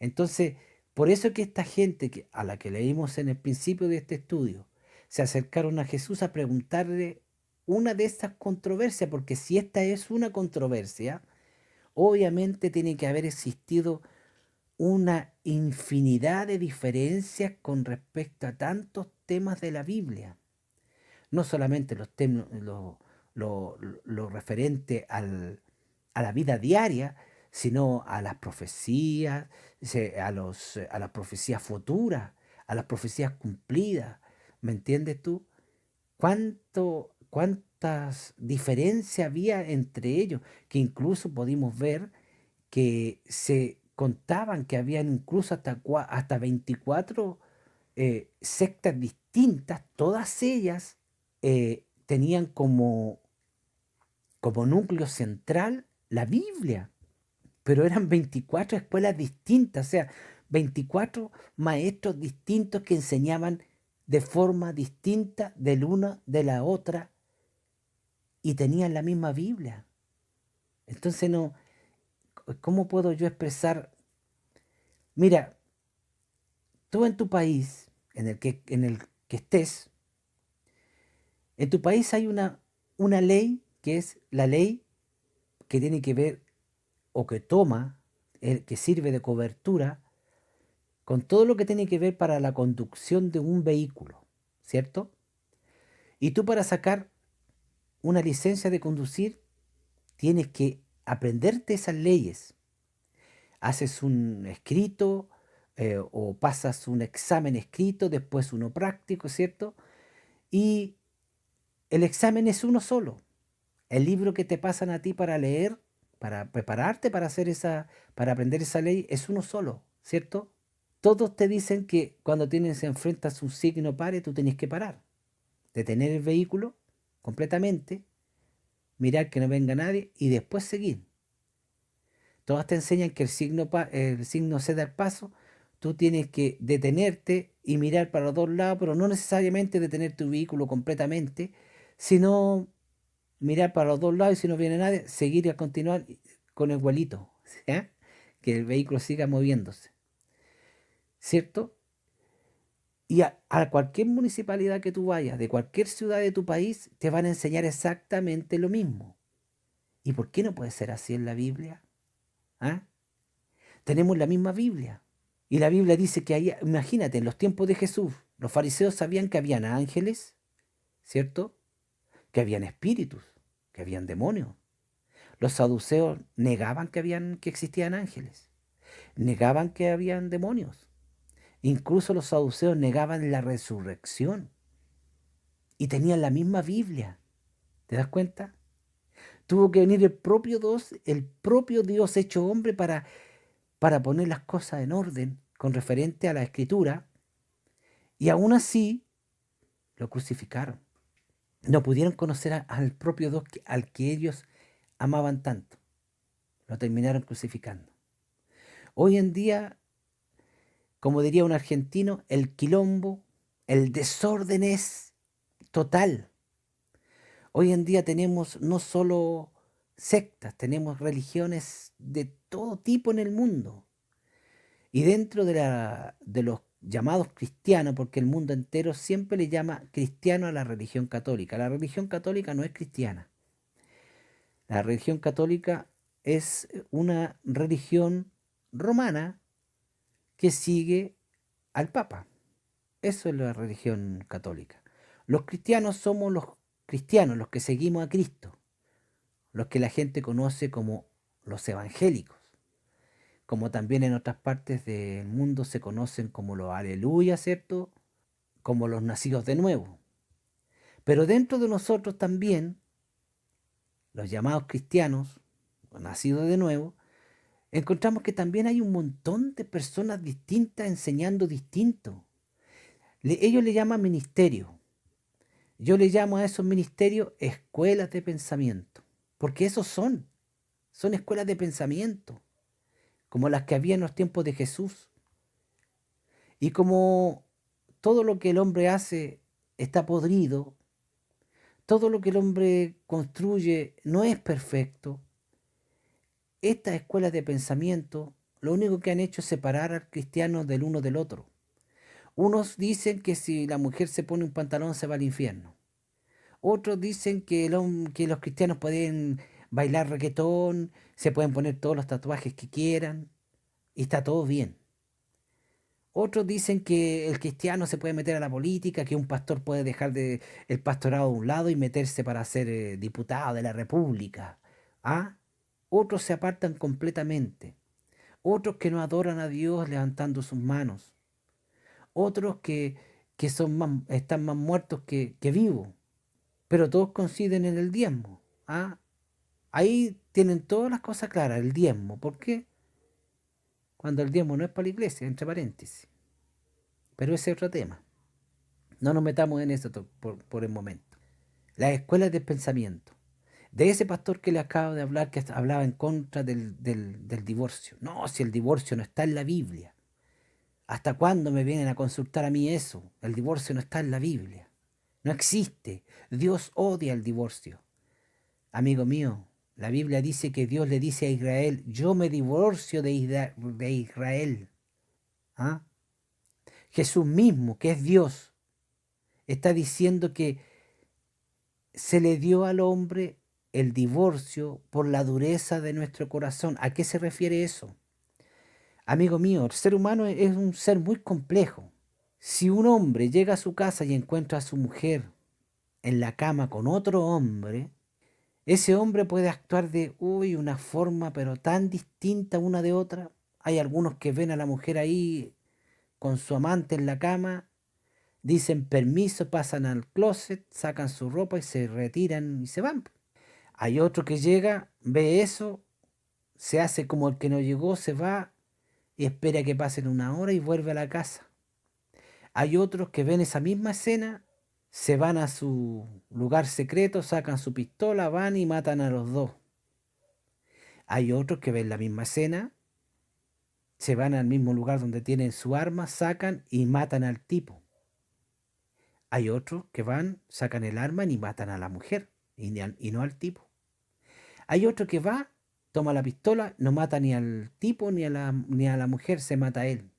Entonces, por eso que esta gente a la que leímos en el principio de este estudio, se acercaron a Jesús a preguntarle una de estas controversias, porque si esta es una controversia, obviamente tiene que haber existido una infinidad de diferencias con respecto a tantos temas de la Biblia. No solamente los temas, lo referente a la vida diaria, sino a las profecías, a las profecías futuras, a las profecías cumplidas. ¿Me entiendes tú? ¿Cuántas diferencias había entre ellos? Que incluso pudimos ver que se contaban que habían incluso hasta 24 sectas distintas, todas ellas tenían como núcleo central la Biblia, pero eran 24 escuelas distintas, o sea, 24 maestros distintos que enseñaban de forma distinta del una de la otra y tenían la misma Biblia. Entonces no, ¿cómo puedo yo expresar? Mira, tú en tu país, en el que estés, en tu país hay una ley que es la ley que tiene que ver o que toma que sirve de cobertura con todo lo que tiene que ver para la conducción de un vehículo, ¿cierto? Y tú para sacar una licencia de conducir tienes que aprenderte esas leyes. Haces un escrito o pasas un examen escrito, después uno práctico, ¿cierto? Y el examen es uno solo. El libro que te pasan a ti para leer, para prepararte para hacer para aprender esa ley, es uno solo, ¿cierto? Todos te dicen que cuando enfrentas un signo pare, tú tienes que parar, detener el vehículo completamente, mirar que no venga nadie y después seguir. Todas te enseñan que el signo cede al paso, tú tienes que detenerte y mirar para los dos lados, pero no necesariamente detener tu vehículo completamente, sino mirar para los dos lados y si no viene nadie, seguir y a continuar con el vuelito, ¿ya? Que el vehículo siga moviéndose, ¿cierto? Y a cualquier municipalidad que tú vayas, de cualquier ciudad de tu país, te van a enseñar exactamente lo mismo. ¿Y por qué no puede ser así en la Biblia? ¿Ah? Tenemos la misma Biblia. Y la Biblia dice que ahí, imagínate, en los tiempos de Jesús, los fariseos sabían que habían ángeles, ¿cierto? Que habían espíritus, que habían demonios. Los saduceos negaban que existían ángeles, negaban que habían demonios. Incluso los saduceos negaban la resurrección y tenían la misma Biblia. ¿Te das cuenta? Tuvo que venir el propio Dios hecho hombre para poner las cosas en orden con referente a la escritura y aún así lo crucificaron. No pudieron conocer al propio Dios al que ellos amaban tanto. Lo terminaron crucificando. Hoy en día, como diría un argentino, el quilombo, el desorden es total. Hoy en día tenemos no solo sectas, tenemos religiones de todo tipo en el mundo. Y dentro de los llamados cristianos, porque el mundo entero siempre le llama cristiano a la religión católica. La religión católica no es cristiana. La religión católica es una religión romana que sigue al Papa. Eso es la religión católica. Los cristianos somos los cristianos, los que seguimos a Cristo, los que la gente conoce como los evangélicos, como también en otras partes del mundo se conocen como los aleluya, ¿cierto? Como los nacidos de nuevo. Pero dentro de nosotros también, los llamados cristianos, los nacidos de nuevo, encontramos que también hay un montón de personas distintas enseñando distinto. Ellos le llaman ministerio. Yo le llamo a esos ministerios escuelas de pensamiento, porque esos son escuelas de pensamiento, como las que había en los tiempos de Jesús. Y como todo lo que el hombre hace está podrido, todo lo que el hombre construye no es perfecto, estas escuelas de pensamiento lo único que han hecho es separar al cristiano del uno del otro. Unos dicen que si la mujer se pone un pantalón se va al infierno. Otros dicen que, que los cristianos pueden bailar reggaetón, se pueden poner todos los tatuajes que quieran y está todo bien. Otros dicen que el cristiano se puede meter a la política, que un pastor puede dejar el pastorado de un lado y meterse para ser diputado de la República. ¿Ah? Otros se apartan completamente. Otros que no adoran a Dios levantando sus manos. Otros que están más muertos que vivos. Pero todos coinciden en el diezmo. ¿Ah? Ahí tienen todas las cosas claras, el diezmo. ¿Por qué? Cuando el diezmo no es para la iglesia, entre paréntesis. Pero ese es otro tema. No nos metamos en eso por el momento. Las escuelas de pensamiento. De ese pastor que le acabo de hablar, que hablaba en contra del divorcio. No, si el divorcio no está en la Biblia. ¿Hasta cuándo me vienen a consultar a mí eso? El divorcio no está en la Biblia. No existe. Dios odia el divorcio. Amigo mío, la Biblia dice que Dios le dice a Israel, yo me divorcio de Israel. ¿Ah? Jesús mismo, que es Dios, está diciendo que se le dio al hombre el divorcio por la dureza de nuestro corazón. ¿A qué se refiere eso? Amigo mío, el ser humano es un ser muy complejo. Si un hombre llega a su casa y encuentra a su mujer en la cama con otro hombre, ese hombre puede actuar de una forma pero tan distinta una de otra. Hay algunos que ven a la mujer ahí con su amante en la cama, dicen permiso, pasan al closet, sacan su ropa y se retiran y se van. Hay otro que llega, ve eso, se hace como el que no llegó, se va y espera que pasen una hora y vuelve a la casa. Hay otros que ven esa misma escena, se van a su lugar secreto, sacan su pistola, van y matan a los dos. Hay otros que ven la misma escena, se van al mismo lugar donde tienen su arma, sacan y matan al tipo. Hay otros que van, sacan el arma y matan a la mujer y no al tipo. Hay otro que va, toma la pistola, no mata ni al tipo ni a la mujer, se mata a él.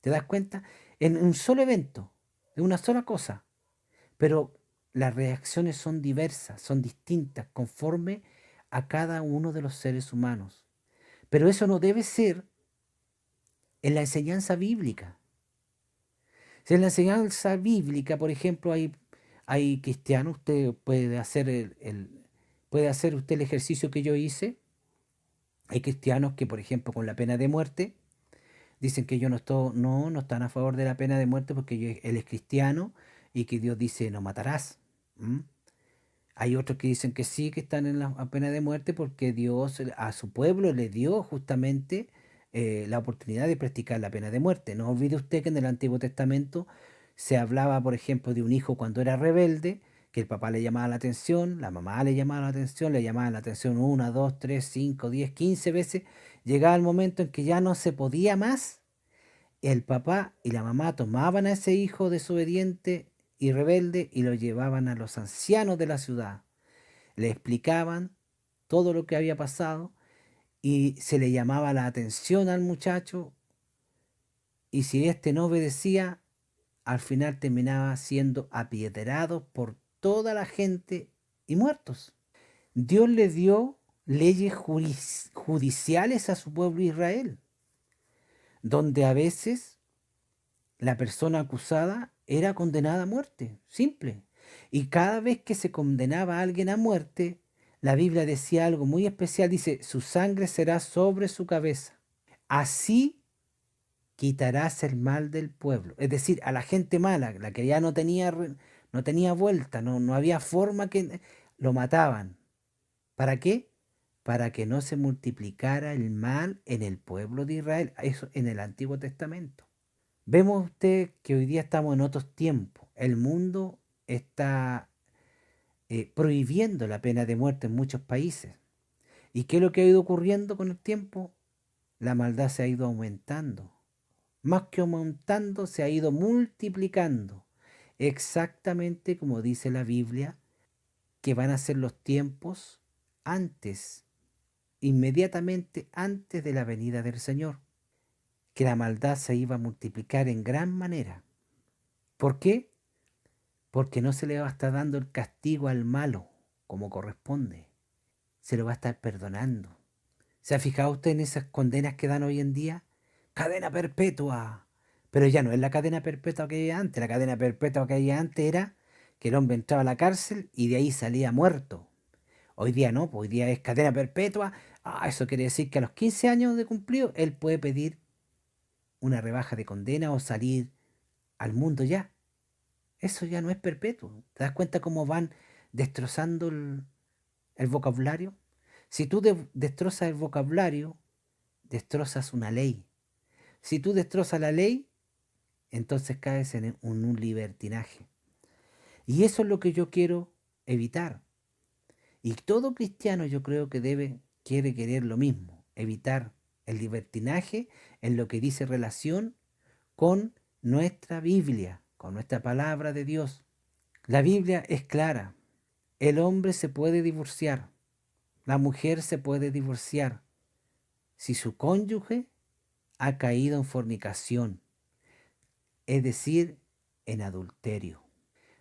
¿Te das cuenta? En un solo evento, de una sola cosa. Pero las reacciones son diversas, son distintas, conforme a cada uno de los seres humanos. Pero eso no debe ser en la enseñanza bíblica. Si en la enseñanza bíblica, por ejemplo, hay cristianos, usted puede hacer puede hacer usted el ejercicio que yo hice. Hay cristianos que, por ejemplo, con la pena de muerte, dicen que yo no están a favor de la pena de muerte porque él es cristiano y que Dios dice no matarás. ¿M? Hay otros que dicen que sí, que están en la pena de muerte porque Dios a su pueblo le dio justamente la oportunidad de practicar la pena de muerte. No olvide usted que en el Antiguo Testamento se hablaba, por ejemplo, de un hijo cuando era rebelde, que el papá le llamaba la atención, la mamá le llamaba la atención, le llamaba la atención 1, 2, 3, 5, 10, 15 veces. Llegaba el momento en que ya no se podía más, el papá y la mamá tomaban a ese hijo desobediente y rebelde y lo llevaban a los ancianos de la ciudad. Le explicaban todo lo que había pasado y se le llamaba la atención al muchacho y si éste no obedecía, al final terminaba siendo apiedrado por toda la gente y muertos. Dios le dio leyes judiciales a su pueblo Israel, donde a veces la persona acusada era condenada a muerte, simple. Y cada vez que se condenaba a alguien a muerte, la Biblia decía algo muy especial, dice, su sangre será sobre su cabeza. Así quitarás el mal del pueblo. Es decir, a la gente mala, la que ya no tenía vuelta, no había forma que lo mataban. ¿Para qué? Para que no se multiplicara el mal en el pueblo de Israel. Eso en el Antiguo Testamento. Vemos usted que hoy día estamos en otros tiempos. El mundo está prohibiendo la pena de muerte en muchos países. ¿Y qué es lo que ha ido ocurriendo con el tiempo? La maldad se ha ido aumentando. Más que aumentando, se ha ido multiplicando. Exactamente como dice la Biblia, que van a ser los tiempos antes, inmediatamente antes de la venida del Señor. Que la maldad se iba a multiplicar en gran manera. ¿Por qué? Porque no se le va a estar dando el castigo al malo como corresponde. Se lo va a estar perdonando. ¿Se ha fijado usted en esas condenas que dan hoy en día? Cadena perpetua. Pero ya no es la cadena perpetua que había antes. La cadena perpetua que había antes era que el hombre entraba a la cárcel y de ahí salía muerto. Hoy día no, pues hoy día es cadena perpetua. Eso quiere decir que a los 15 años de cumplido él puede pedir una rebaja de condena o salir al mundo ya. Eso ya no es perpetuo. ¿Te das cuenta cómo van destrozando el vocabulario? Si tú destrozas el vocabulario, destrozas una ley. Si tú destrozas la ley, entonces caes en un libertinaje. Y eso es lo que yo quiero evitar. Y todo cristiano yo creo que quiere querer lo mismo, evitar el libertinaje en lo que dice relación con nuestra Biblia, con nuestra palabra de Dios. La Biblia es clara. El hombre se puede divorciar, la mujer se puede divorciar si su cónyuge ha caído en fornicación, es decir, en adulterio.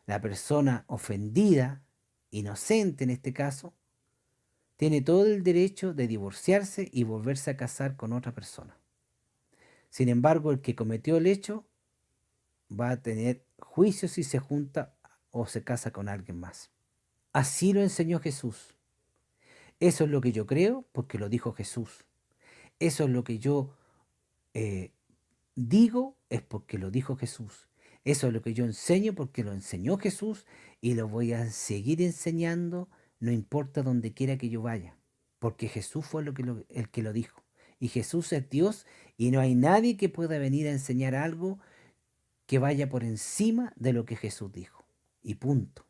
La persona ofendida, inocente en este caso, tiene todo el derecho de divorciarse y volverse a casar con otra persona. Sin embargo, el que cometió el hecho va a tener juicio si se junta o se casa con alguien más. Así lo enseñó Jesús. Eso es lo que yo creo porque lo dijo Jesús. Eso es lo que yo eh, digo es porque lo dijo Jesús. Eso es lo que yo enseño porque lo enseñó Jesús y lo voy a seguir enseñando, no importa donde quiera que yo vaya, porque Jesús fue el que lo dijo. Y Jesús es Dios y no hay nadie que pueda venir a enseñar algo que vaya por encima de lo que Jesús dijo. Y punto.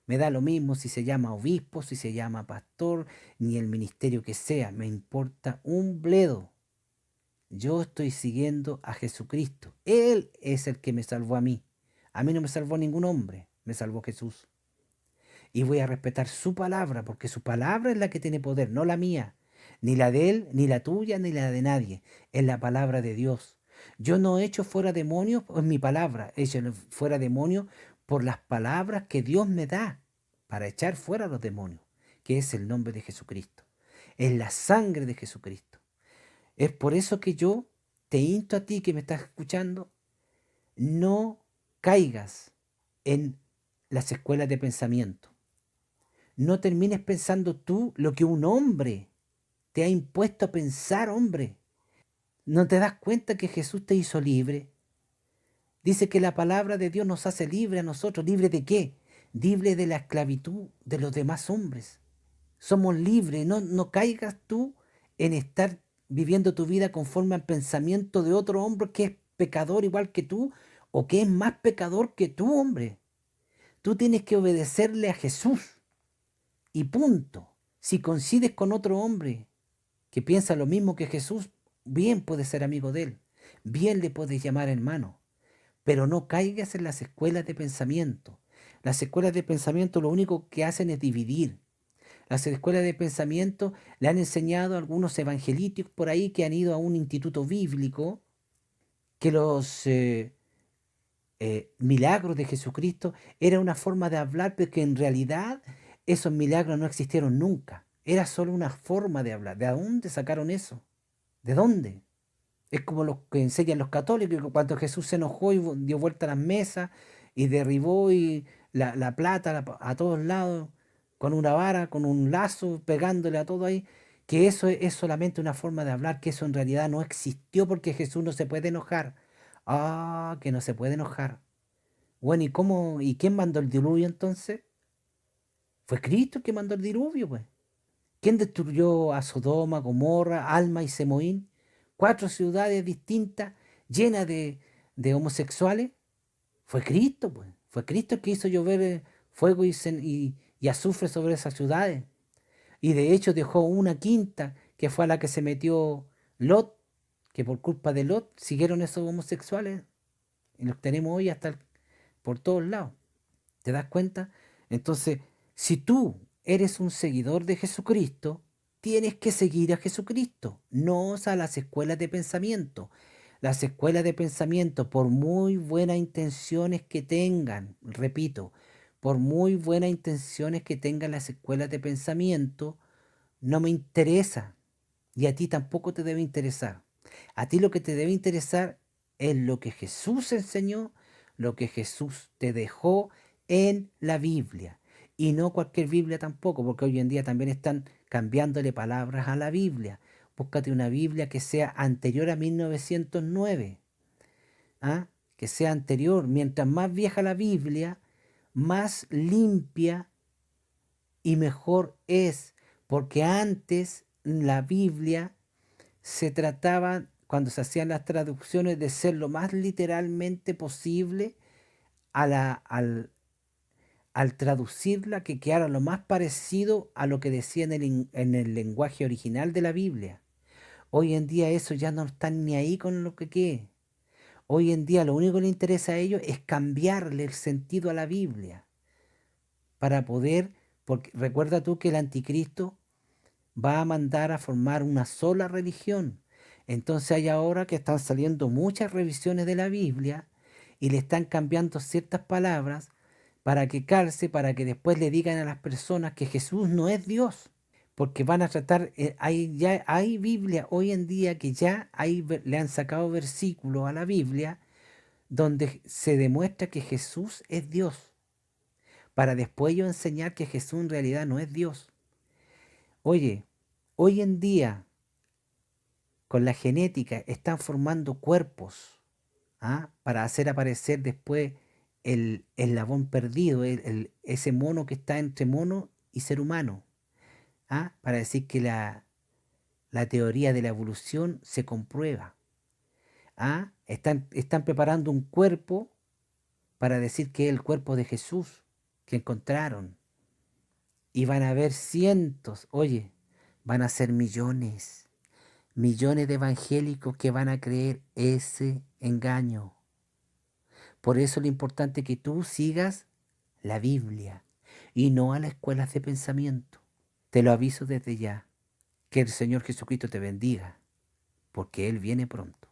Me da lo mismo si se llama obispo, si se llama pastor, ni el ministerio que sea, me importa un bledo. Yo estoy siguiendo a Jesucristo. Él es el que me salvó a mí. A mí no me salvó ningún hombre, me salvó Jesús. Y voy a respetar su palabra, porque su palabra es la que tiene poder, no la mía. Ni la de él, ni la tuya, ni la de nadie. Es la palabra de Dios. Yo no he hecho fuera demonios por mi palabra, he hecho fuera demonios por las palabras que Dios me da para echar fuera los demonios, que es el nombre de Jesucristo. Es la sangre de Jesucristo. Es por eso que yo te insto a ti que me estás escuchando, no caigas en las escuelas de pensamiento. No termines pensando tú lo que un hombre te ha impuesto a pensar, hombre. ¿No te das cuenta que Jesús te hizo libre? Dice que la palabra de Dios nos hace libre a nosotros. ¿Libre de qué? Libre de la esclavitud de los demás hombres. Somos libres. No caigas tú en estar viviendo tu vida conforme al pensamiento de otro hombre que es pecador igual que tú o que es más pecador que tú, hombre. Tú tienes que obedecerle a Jesús y punto. Si coincides con otro hombre que piensa lo mismo que Jesús, bien puedes ser amigo de él, bien le puedes llamar hermano, pero no caigas en las escuelas de pensamiento. Las escuelas de pensamiento lo único que hacen es dividir. Las escuelas de pensamiento le han enseñado a algunos evangelitos por ahí que han ido a un instituto bíblico que los milagros de Jesucristo era una forma de hablar, pero que en realidad esos milagros no existieron nunca. Era solo una forma de hablar. ¿De dónde sacaron eso? ¿De dónde? Es como los que enseñan los católicos, que cuando Jesús se enojó y dio vuelta a las mesas y derribó la plata a todos lados con una vara, con un lazo, pegándole a todo ahí, que eso es solamente una forma de hablar, que eso en realidad no existió porque Jesús no se puede enojar. Ah, que no se puede enojar. Bueno, ¿y quién mandó el diluvio entonces? Fue Cristo el que mandó el diluvio, pues. ¿Quién destruyó a Sodoma, Gomorra, Alma y Semoín? Cuatro ciudades distintas, llenas de homosexuales. Fue Cristo, pues. Fue Cristo el que hizo llover fuego y azufre sobre esas ciudades. Y de hecho dejó una quinta, que fue a la que se metió Lot, que por culpa de Lot siguieron esos homosexuales. Y los tenemos hoy por todos lados. ¿Te das cuenta? Entonces, si tú eres un seguidor de Jesucristo, tienes que seguir a Jesucristo, no a las escuelas de pensamiento. Las escuelas de pensamiento, por muy buenas intenciones que tengan, repito, por muy buenas intenciones que tengan las escuelas de pensamiento, no me interesa y a ti tampoco te debe interesar. A ti lo que te debe interesar es lo que Jesús enseñó, lo que Jesús te dejó en la Biblia. Y no cualquier Biblia tampoco, porque hoy en día también están cambiándole palabras a la Biblia. Búscate una Biblia que sea anterior a 1909. ¿Ah? Que sea anterior. Mientras más vieja la Biblia, más limpia y mejor es. Porque antes la Biblia se trataba, cuando se hacían las traducciones, de ser lo más literalmente posible a al traducirla, que quedara lo más parecido a lo que decía en el lenguaje original de la Biblia. Hoy en día eso ya no están ni ahí con lo que quede. Hoy en día lo único que le interesa a ellos es cambiarle el sentido a la Biblia para poder, porque recuerda tú que el anticristo va a mandar a formar una sola religión. Entonces hay ahora que están saliendo muchas revisiones de la Biblia y le están cambiando ciertas palabras para que calce, para que después le digan a las personas que Jesús no es Dios. porque van a tratar, ya hay Biblia hoy en día que ya le han sacado versículos a la Biblia donde se demuestra que Jesús es Dios, para después yo enseñar que Jesús en realidad no es Dios. Oye, hoy en día con la genética están formando cuerpos, ¿ah? Para hacer aparecer después el eslabón perdido, ese mono que está entre mono y ser humano, ¿ah? Para decir que la teoría de la evolución se comprueba. ¿Ah? Están preparando un cuerpo para decir que es el cuerpo de Jesús que encontraron. Y van a haber cientos, oye, van a ser millones, millones de evangélicos que van a creer ese engaño. Por eso lo importante es que tú sigas la Biblia y no a las escuelas de pensamiento. Te lo aviso desde ya. Que el Señor Jesucristo te bendiga, porque Él viene pronto.